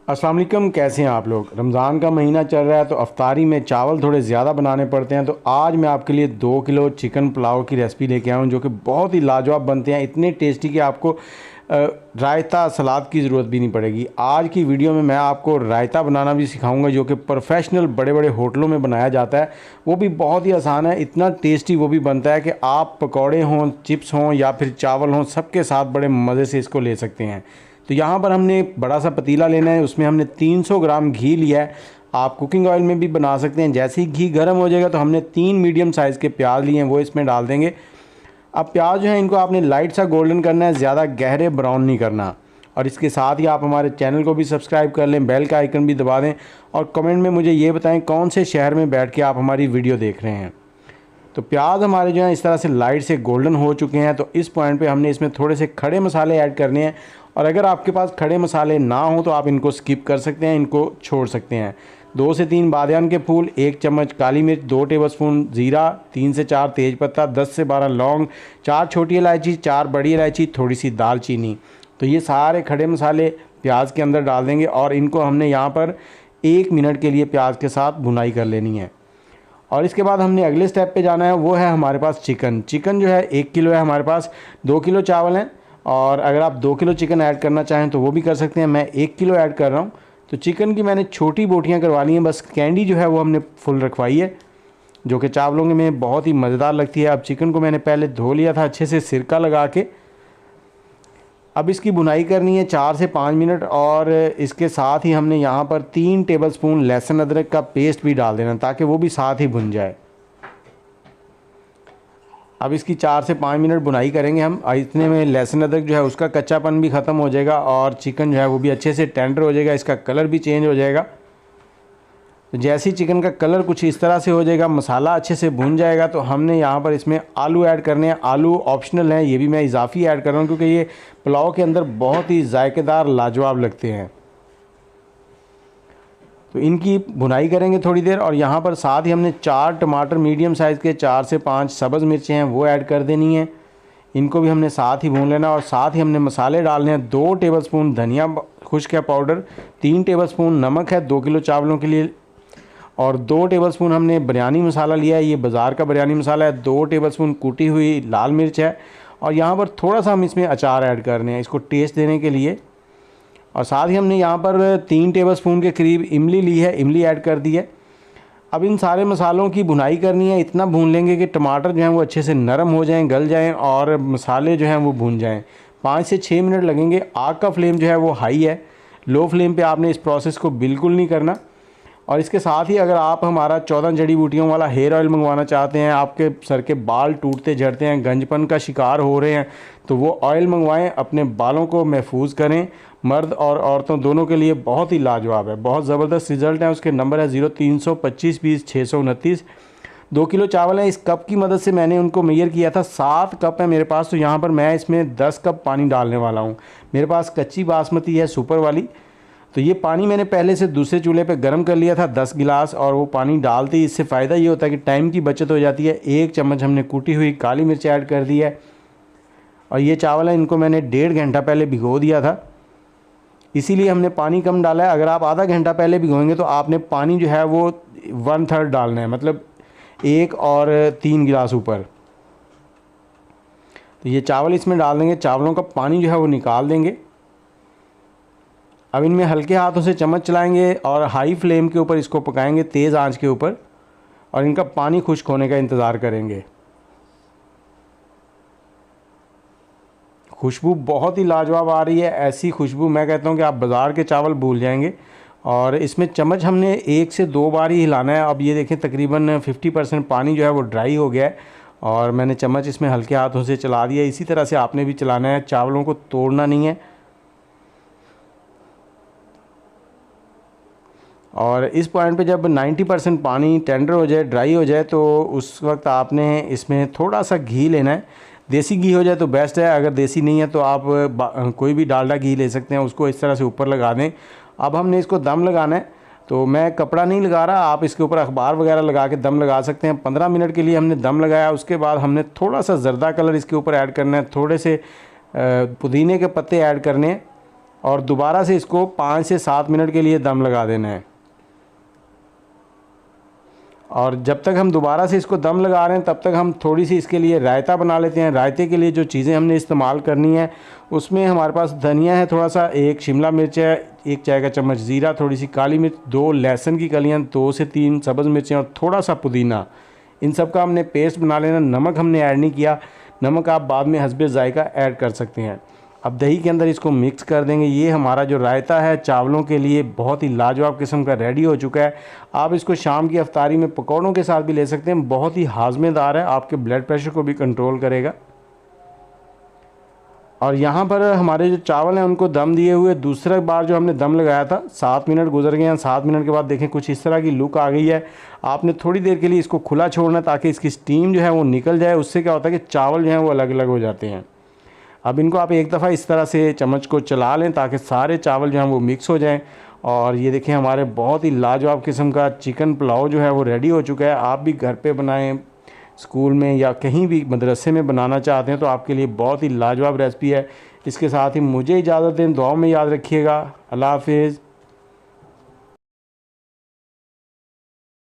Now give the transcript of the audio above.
अस्सलाम वालेकुम, कैसे हैं आप लोग। रमज़ान का महीना चल रहा है तो अफ्तारी में चावल थोड़े ज़्यादा बनाने पड़ते हैं। तो आज मैं आपके लिए 2 किलो चिकन पुलाव की रेसिपी लेके आया हूँ जो कि बहुत ही लाजवाब बनते हैं, इतने टेस्टी कि आपको रायता सलाद की ज़रूरत भी नहीं पड़ेगी। आज की वीडियो में मैं आपको रायता बनाना भी सिखाऊंगा जो कि प्रोफेशनल बड़े बड़े होटलों में बनाया जाता है। वो भी बहुत ही आसान है, इतना टेस्टी वो भी बनता है कि आप पकौड़े हों, चिप्स हों या फिर चावल हों, सबके साथ बड़े मज़े से इसको ले सकते हैं। तो यहाँ पर हमने बड़ा सा पतीला लेना है, उसमें हमने 300 ग्राम घी लिया है। आप कुकिंग ऑयल में भी बना सकते हैं। जैसे ही घी गर्म हो जाएगा तो हमने 3 मीडियम साइज़ के प्याज लिए हैं, वो इसमें डाल देंगे। अब प्याज जो है इनको आपने लाइट सा गोल्डन करना है, ज़्यादा गहरे ब्राउन नहीं करना। और इसके साथ ही आप हमारे चैनल को भी सब्सक्राइब कर लें, बेल का आइकन भी दबा दें और कमेंट में मुझे ये बताएं कौन से शहर में बैठ के आप हमारी वीडियो देख रहे हैं। तो प्याज हमारे जो है इस तरह से लाइट से गोल्डन हो चुके हैं। तो इस पॉइंट पे हमने इसमें थोड़े से खड़े मसाले ऐड करने हैं। और अगर आपके पास खड़े मसाले ना हो तो आप इनको स्किप कर सकते हैं, इनको छोड़ सकते हैं। 2 से 3 बादियान के फूल, 1 चम्मच काली मिर्च, 2 टेबलस्पून ज़ीरा, 3 से 4 तेज़पत्ता, 10 से 12 लौंग, 4 छोटी इलायची, 4 बड़ी इलायची, थोड़ी सी दालचीनी। तो ये सारे खड़े मसाले प्याज के अंदर डाल देंगे और इनको हमने यहाँ पर 1 मिनट के लिए प्याज के साथ भुनाई कर लेनी है। और इसके बाद हमने अगले स्टेप पे जाना है, वो है हमारे पास चिकन जो है 1 किलो है हमारे पास। 2 किलो चावल हैं और अगर आप 2 किलो चिकन ऐड करना चाहें तो वो भी कर सकते हैं। मैं 1 किलो ऐड कर रहा हूँ। तो चिकन की मैंने छोटी बोटियाँ करवा ली हैं, बस कैंडी जो है वो हमने फुल रखवाई है, जो कि चावलों में बहुत ही मज़ेदार लगती है। अब चिकन को मैंने पहले धो लिया था अच्छे से सिरका लगा के। अब इसकी भुनाई करनी है 4 से 5 मिनट और इसके साथ ही हमने यहाँ पर 3 टेबलस्पून लहसुन अदरक का पेस्ट भी डाल देना ताकि वो भी साथ ही भुन जाए। अब इसकी 4 से 5 मिनट भुनाई करेंगे हम। इतने में लहसुन अदरक जो है उसका कच्चापन भी ख़त्म हो जाएगा और चिकन जो है वो भी अच्छे से टेंडर हो जाएगा, इसका कलर भी चेंज हो जाएगा। तो जैसे ही चिकन का कलर कुछ इस तरह से हो जाएगा, मसाला अच्छे से भुन जाएगा, तो हमने यहाँ पर इसमें आलू ऐड करने हैं। आलू ऑप्शनल हैं, ये भी मैं इजाफी ऐड कर रहा हूँ क्योंकि ये पुलाव के अंदर बहुत ही जायकेदार लाजवाब लगते हैं। तो इनकी भुनाई करेंगे थोड़ी देर। और यहाँ पर साथ ही हमने 4 टमाटर मीडियम साइज़ के, 4 से 5 सब्ज़ मिर्चें हैं वो ऐड कर देनी है। इनको भी हमने साथ ही भून लेना और साथ ही हमने मसाले डालने हैं। 2 टेबलस्पून धनिया खुश्क का पाउडर, 3 टेबलस्पून नमक है 2 किलो चावलों के लिए, और 2 टेबलस्पून हमने बिरयानी मसाला लिया है, ये बाज़ार का बिरयानी मसाला है। 2 टेबलस्पून कूटी हुई लाल मिर्च है और यहाँ पर थोड़ा सा हम इसमें अचार ऐड करने हैं इसको टेस्ट देने के लिए। और साथ ही हमने यहाँ पर 3 टेबलस्पून के करीब इमली ली है, इमली ऐड कर दी है। अब इन सारे मसालों की भुनाई करनी है, इतना भून लेंगे कि टमाटर जो हैं वो अच्छे से नरम हो जाएं, गल जाएं और मसाले जो हैं वो भून जाएं। 5 से 6 मिनट लगेंगे। आग का फ्लेम जो है वो हाई है, लो फ्लेम पे आपने इस प्रोसेस को बिल्कुल नहीं करना। और इसके साथ ही अगर आप हमारा 14 जड़ी बूटियों वाला हेयर ऑयल मंगवाना चाहते हैं, आपके सर के बाल टूटते झड़ते हैं, गंजपन का शिकार हो रहे हैं, तो वो ऑयल मंगवाएं, अपने बालों को महफूज करें। मर्द और औरतों दोनों के लिए बहुत ही लाजवाब है, बहुत ज़बरदस्त रिज़ल्ट है। उसके नंबर है 0325 20 629। 2 किलो चावल है, इस कप की मदद से मैंने उनको मेजर किया था। 7 कप है मेरे पास, तो यहाँ पर मैं इसमें 10 कप पानी डालने वाला हूँ। मेरे पास कच्ची बासमती है सुपर वाली। तो ये पानी मैंने पहले से दूसरे चूल्हे पे गर्म कर लिया था 10 गिलास, और वो पानी डालते ही इससे फ़ायदा ये होता है कि टाइम की बचत हो जाती है। 1 चम्मच हमने कूटी हुई काली मिर्च ऐड कर दी है। और ये चावल है, इनको मैंने 1.5 घंटा पहले भिगो दिया था, इसीलिए हमने पानी कम डाला है। अगर आप आधा घंटा पहले भिगोएंगे तो आपने पानी जो है वो 1/3 डालना है, मतलब 1 और 3 गिलास ऊपर। तो ये चावल इसमें डाल देंगे, चावलों का पानी जो है वो निकाल देंगे। अब इनमें हल्के हाथों से चम्मच चलाएंगे और हाई फ्लेम के ऊपर इसको पकाएंगे, तेज़ आंच के ऊपर, और इनका पानी खुश्क होने का इंतज़ार करेंगे। खुशबू बहुत ही लाजवाब आ रही है, ऐसी खुशबू मैं कहता हूँ कि आप बाज़ार के चावल भूल जाएंगे। और इसमें चम्मच हमने 1 से 2 बार ही हिलाना है। अब ये देखें तकरीबन 50% पानी जो है वो ड्राई हो गया है और मैंने चम्मच इसमें हल्के हाथों से चला दिया। इसी तरह से आपने भी चलाना है, चावलों को तोड़ना नहीं है। और इस पॉइंट पे जब 90% पानी टेंडर हो जाए, ड्राई हो जाए, तो उस वक्त आपने इसमें थोड़ा सा घी लेना है। देसी घी हो जाए तो बेस्ट है, अगर देसी नहीं है तो आप कोई भी डालडा घी ले सकते हैं, उसको इस तरह से ऊपर लगा दें। अब हमने इसको दम लगाना है, तो मैं कपड़ा नहीं लगा रहा, आप इसके ऊपर अखबार वगैरह लगा के दम लगा सकते हैं। 15 मिनट के लिए हमने दम लगाया। उसके बाद हमने थोड़ा सा ज़र्दा कलर इसके ऊपर ऐड करना है, थोड़े से पुदीने के पत्ते ऐड करने हैं और दोबारा से इसको 5 से 7 मिनट के लिए दम लगा देना है। और जब तक हम दोबारा से इसको दम लगा रहे हैं तब तक हम थोड़ी सी इसके लिए रायता बना लेते हैं। रायते के लिए जो चीज़ें हमने इस्तेमाल करनी है उसमें हमारे पास धनिया है थोड़ा सा, 1 शिमला मिर्च है, 1 चाय का चम्मच ज़ीरा, थोड़ी सी काली मिर्च, 2 लहसुन की कलियाँ, 2 से 3 सब्ज़ मिर्चें और थोड़ा सा पुदीना। इन सब का हमने पेस्ट बना लेना। नमक हमने ऐड नहीं किया, नमक आप बाद में हस्बे ज़ायका ऐड कर सकते हैं। अब दही के अंदर इसको मिक्स कर देंगे। ये हमारा जो रायता है चावलों के लिए बहुत ही लाजवाब किस्म का रेडी हो चुका है। आप इसको शाम की अफ्तारी में पकौड़ों के साथ भी ले सकते हैं। बहुत ही हाजमेदार है, आपके ब्लड प्रेशर को भी कंट्रोल करेगा। और यहाँ पर हमारे जो चावल हैं उनको दम दिए हुए दूसरा बार जो हमने दम लगाया था 7 मिनट गुजर गए हैं। 7 मिनट के बाद देखें कुछ इस तरह की लुक आ गई है। आपने थोड़ी देर के लिए इसको खुला छोड़ना ताकि इसकी स्टीम जो है वो निकल जाए। उससे क्या होता है कि चावल जो हैं वो अलग अलग हो जाते हैं। अब इनको आप एक दफ़ा इस तरह से चम्मच को चला लें ताकि सारे चावल जो हैं वो मिक्स हो जाएं। और ये देखें हमारे बहुत ही लाजवाब किस्म का चिकन पुलाव जो है वो रेडी हो चुका है। आप भी घर पे बनाएं, स्कूल में या कहीं भी मदरसे में बनाना चाहते हैं तो आपके लिए बहुत ही लाजवाब रेसिपी है। इसके साथ ही मुझे इजाज़त दें, दुआ में याद रखिएगा। अल्लाह हाफिज़।